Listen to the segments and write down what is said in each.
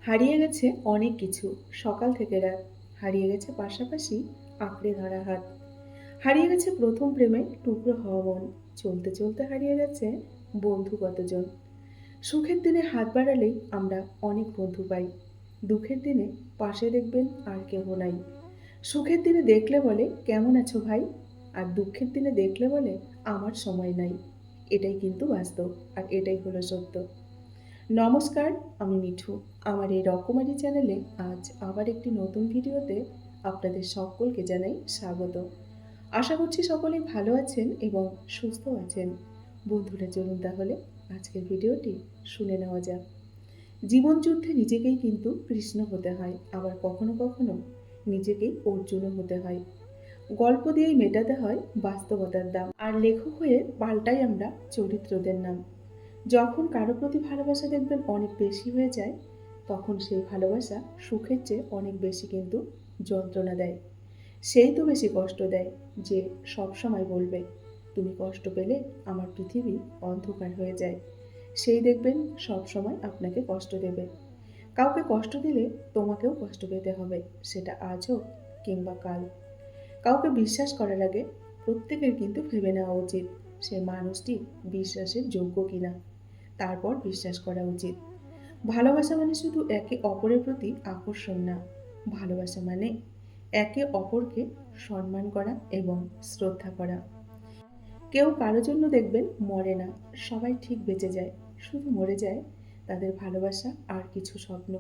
হারিয়ে গেছে অনেক কিছু, সকাল থেকে রাত। হারিয়ে গেছে পাশাপাশি আঁকড়ে ধরা হাত। হারিয়ে গেছে প্রথম প্রেমে টুকরো হওয়া মন। চলতে চলতে হারিয়ে গেছে বন্ধু কতজন। সুখের দিনে হাত বাড়ালেই আমরা অনেক বন্ধু পাই। দুঃখের দিনে পাশে দেখবেন আর কেহ নাই। সুখের দিনে দেখলে বলে কেমন আছো ভাই, আর দুঃখের দিনে দেখলে বলে আমার সময় নাই। এটাই কিন্তু বাস্তব, আর এটাই হলো সত্য। নমস্কার, আমি মিঠু। আমার এই রকমারি চ্যানেলে আজ আবার একটি নতুন ভিডিওতে আপনাদের সকলকে জানাই স্বাগত। আশা করছি সকলেই ভালো আছেন এবং সুস্থ আছেন। বন্ধুরা, চলুন তাহলে আজকের ভিডিওটি শুনে নেওয়া যাক। জীবন যুদ্ধে নিজেকেই কিন্তু কৃষ্ণ হতে হয়, আবার কখনো কখনো নিজেকেই অর্জুনও হতে হয়। গল্প দিয়েই মেটাতে হয় বাস্তবতার দাম, আর লেখক হয়ে পাল্টাই আমরা চরিত্রদের নাম। যখন কারো প্রতি ভালোবাসা দেখবেন অনেক বেশি হয়ে যায়, তখন সেই ভালোবাসা সুখের চেয়ে অনেক বেশি কিন্তু যন্ত্রণা দেয়। সেই তো বেশি কষ্ট দেয় যে সব সময় বলবে, তুমি কষ্ট পেলে আমার পৃথিবী অন্ধকার হয়ে যায়। সেই দেখবেন সব সময় আপনাকে কষ্ট দেবে। কাউকে কষ্ট দিলে তোমাকেও কষ্ট পেতে হবে, সেটা আজ হোক কিংবা কাল। কাউকে বিশ্বাস করার আগে প্রত্যেকের কিন্তু ভেবে নেওয়া উচিত সে মানুষটি বিশ্বাসের যোগ্য কিনা, তারপর বিশ্বাস করা উচিত। ভালোবাসা মানে শুধু একে অপরের প্রতি আকর্ষণ না। ভালোবাসা মানে একে অপরকে সম্মান করা এবং শ্রদ্ধা করা। কেউ কারো জন্য দেখবেন মরে না, সবাই ঠিক বেঁচে যায়। শুধু মরে যায় তাদের ভালোবাসা আর কিছু স্বপ্ন।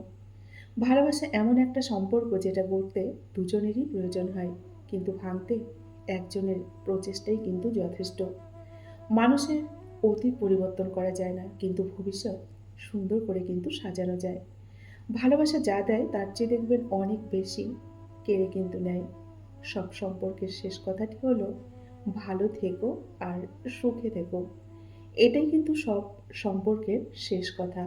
ভালোবাসা এমন একটা সম্পর্ক যেটা গড়তে দুজনেরই প্রয়োজন হয়, কিন্তু ভাঙতে একজনের প্রচেষ্টাই কিন্তু যথেষ্ট। মানুষের অতীত পরিবর্তন করা যায় না, কিন্তু ভবিষ্যৎ সুন্দর করে কিন্তু সাজানো যায়। ভালোবাসা যা দেয় তার চেয়ে দেখবেন অনেক বেশি কেড়ে কিন্তু নেয়। সব সম্পর্কের শেষ কথাটি হলো ভালো থেকো আর সুখে থেকো। এটাই কিন্তু সব সম্পর্কের শেষ কথা।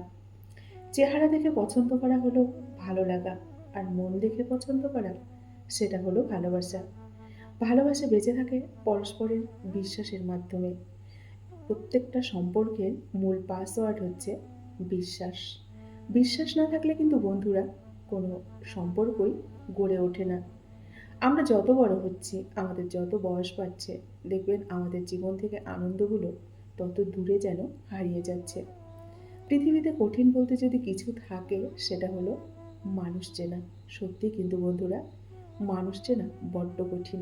চেহারা দেখে পছন্দ করা হলো ভালো লাগা, আর মন দেখে পছন্দ করা সেটা হলো ভালোবাসা। ভালোবাসা বেঁচে থাকে পরস্পরের বিশ্বাসের মাধ্যমে। প্রত্যেকটা সম্পর্কের মূল পাসওয়ার্ড হচ্ছে বিশ্বাস। বিশ্বাস না থাকলে কিন্তু বন্ধুরা কোনো সম্পর্কই গড়ে ওঠে না। আমরা যত বড় হচ্ছি, আমাদের যত বয়স বাড়ছে, দেখবেন আমাদের জীবন থেকে আনন্দগুলো তত দূরে যেন হারিয়ে যাচ্ছে। পৃথিবীতে কঠিন বলতে যদি কিছু থাকে সেটা হলো মানুষ চেনা। সত্যি কিন্তু বন্ধুরা, মানুষ চেনা বড্ড কঠিন।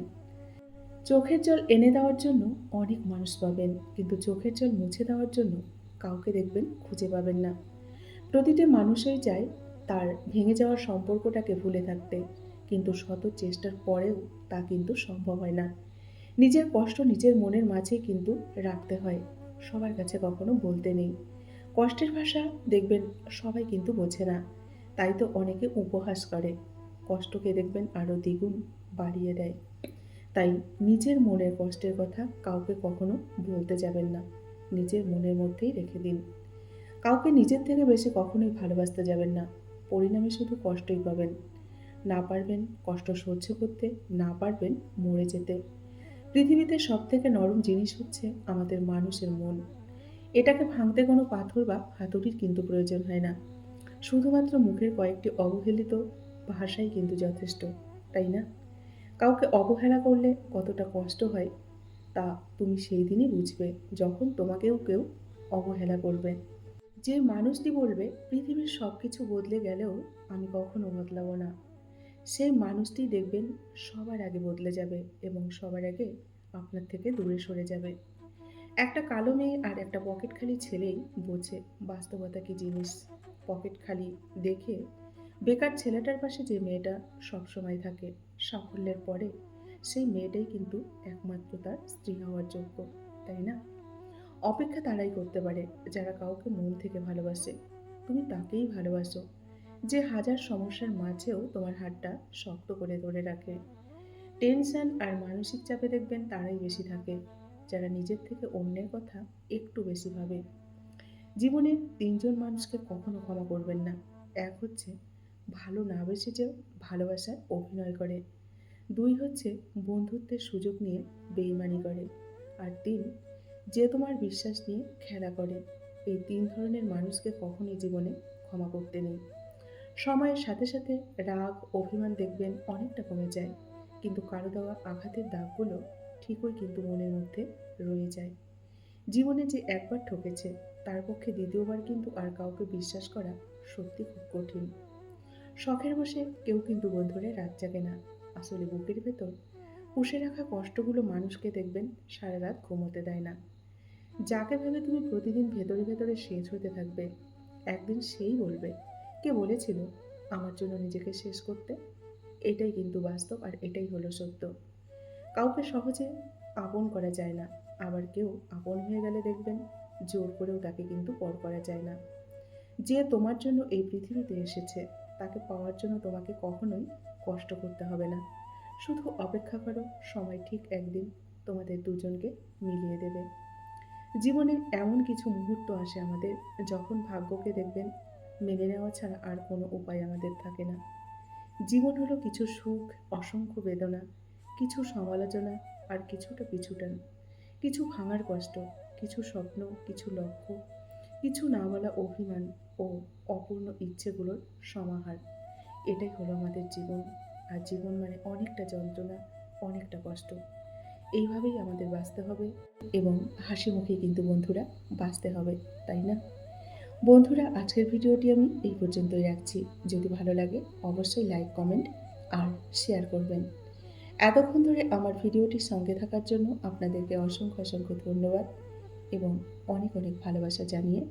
চোখের জল এনে দেওয়ার জন্য অনেক মানুষ পাবেন, কিন্তু চোখের জল মুছে দেওয়ার জন্য কাউকে দেখবেন খুঁজে পাবেন না। প্রতিটি মানুষই চায় তার ভেঙে যাওয়ার সম্পর্কটাকে ভুলে থাকতে, কিন্তু শত চেষ্টার পরেও তা কিন্তু সম্ভব হয় না। নিজের কষ্ট নিজের মনের মাঝেই কিন্তু রাখতে হয়, সবার কাছে কখনো বলতে নেই। কষ্টের ভাষা দেখবেন সবাই কিন্তু বোঝে না, তাই তো অনেকে উপহাস করে। কষ্টকে দেখবেন আরও দ্বিগুণ বাড়িয়ে দেয়। তাই নিজের মনের কষ্টের কথা কাউকে কখনো বলতে যাবেন না, নিজের মনের মধ্যেই রেখে দিন। কাউকে নিজের থেকে বেশি কখনোই ভালোবাসতে যাবেন না, পরিণামে শুধু কষ্টই পাবেন। না পারবেন কষ্ট সহ্য করতে, না পারবেন মরে যেতে। পৃথিবীতে সব থেকে নরম জিনিস হচ্ছে আমাদের মানুষের মন। এটাকে ভাঙতে কোনো পাথর বা হাতুড়ির কিন্তু প্রয়োজন হয় না। শুধুমাত্র মুখের কয়েকটি অবহেলিত ভাষাই কিন্তু যথেষ্ট, তাই না? কাউকে অবহেলা করলে কতটা কষ্ট হয় তা তুমি সেই দিনই বুঝবে, যখন তোমাকেও কেউ অবহেলা করবে। যে মানুষটি বলবে পৃথিবীর সব কিছু বদলে গেলেও আমি কখনো বদলাবো না, সেই মানুষটি দেখবেন সবার আগে বদলে যাবে এবং সবার আগে আপনার থেকে দূরে সরে যাবে। একটা কালো মেয়ে আর একটা পকেট খালি ছেলেই বোঝে বাস্তবতা কি জিনিস। পকেট খালি দেখে বেকার ছেলেটার পাশে যে মেয়েটা সবসময় থাকে সাফল্যের পরে, সেই মেয়েটাই কিন্তু একমাত্র তার স্ত্রী হওয়ার যোগ্য, তাই না? অপেক্ষা তারাই করতে পারে যারা কাউকে মন থেকে ভালোবাসে। তুমি তাকেই ভালোবাসো যে হাজার সমস্যার মাঝেও তোমার হাতটা শক্ত করে ধরে রাখে। টেনশন আর মানসিক চাপে দেখবেন তারাই বেশি থাকে যারা নিজের থেকে অন্যের কথা একটু বেশি ভাবে। জীবনের তিনজন মানুষকে কখনো ক্ষমা করবেন না। এক হচ্ছে ভালো না বেসে যেও ভালোবাসার অভিনয় করে। দুই হচ্ছে বন্ধুত্বের সুযোগ নিয়ে বেইমানি করে। আর তিন, যে তোমার বিশ্বাস নিয়ে খেলা করে। এই তিন ধরনের মানুষকে কখনোই জীবনে ক্ষমা করতে নেই। সময়ের সাথে সাথে রাগ, অভিমান দেখবেন অনেকটা কমে যায়। কিন্তু কারো দেওয়া আঘাতের দাগগুলো ঠিকই কিন্তু মনের মধ্যে রয়ে যায়। জীবনে যে একবার ঠকেছে, তার পক্ষে দ্বিতীয়বার কিন্তু আর কাউকে বিশ্বাস করা সত্যি খুব কঠিন। শখের বশে কেউ কিন্তু বন্ধুরে রাত জাগে না। আসলে বুকের ভেতর পুষে রাখা কষ্টগুলো মানুষকে দেখবেন সারা রাত ঘুমোতে দেয় না। যাকে ভেবে তুমি প্রতিদিন ভেতরে ভেতরে শেষ হতে থাকবে, একদিন সেই বলবে, কে বলেছিল আমার জন্য নিজেকে শেষ করতে? এটাই কিন্তু বাস্তব, আর এটাই হলো সত্য। কাউকে সহজে আপন করা যায় না, আবার কেউ আপন হয়ে গেলে দেখবেন জোর করেও তাকে কিন্তু পর করা যায় না। যে তোমার জন্য এই পৃথিবীতে এসেছে, তাকে পাওয়ার জন্য তোমাকে কখনোই কষ্ট করতে হবে না। শুধু অপেক্ষা করো, সময় ঠিক একদিন তোমাদের দুজনকে মিলিয়ে দেবে। জীবনে এমন কিছু মুহূর্ত আসে আমাদের, যখন ভাগ্যকে দেখবেন মেনে নেওয়া ছাড়া আর কোনো উপায় আমাদের থাকে না। জীবন হলো কিছু সুখ, অসংখ্য বেদনা, কিছু সমালোচনা, আর কিছুটা পিছুটান, কিছু ভাঙার কষ্ট, কিছু স্বপ্ন, কিছু লক্ষ্য, কিছু না বলা অভিমান ও অপূর্ণ ইচ্ছেগুলোর সমাহার। এটাই হলো আমাদের জীবন। আর জীবন মানে অনেকটা যন্ত্রণা, অনেকটা কষ্ট। এইভাবেই আমাদের বাঁচতে হবে, এবং হাসি মুখে কিন্তু বন্ধুরা বাঁচতে হবে, তাই না? বন্ধুরা, আজকের ভিডিওটি আমি এই পর্যন্তই রাখছি। যদি ভালো লাগে অবশ্যই লাইক, কমেন্ট আর শেয়ার করবেন। এতক্ষণ ধরে আমার ভিডিওটির সঙ্গে থাকার জন্য আপনাদেরকে অসংখ্য অসংখ্য ধন্যবাদ, এবং অনেক অনেক ভালোবাসা জানিয়ে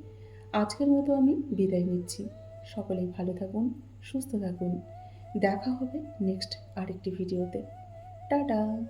আজকের মতো আমি বিদায় নিচ্ছি। সকলেই ভালো থাকুন, সুস্থ থাকুন। দেখা হবে নেক্সট আরেকটি ভিডিওতে। টাটা।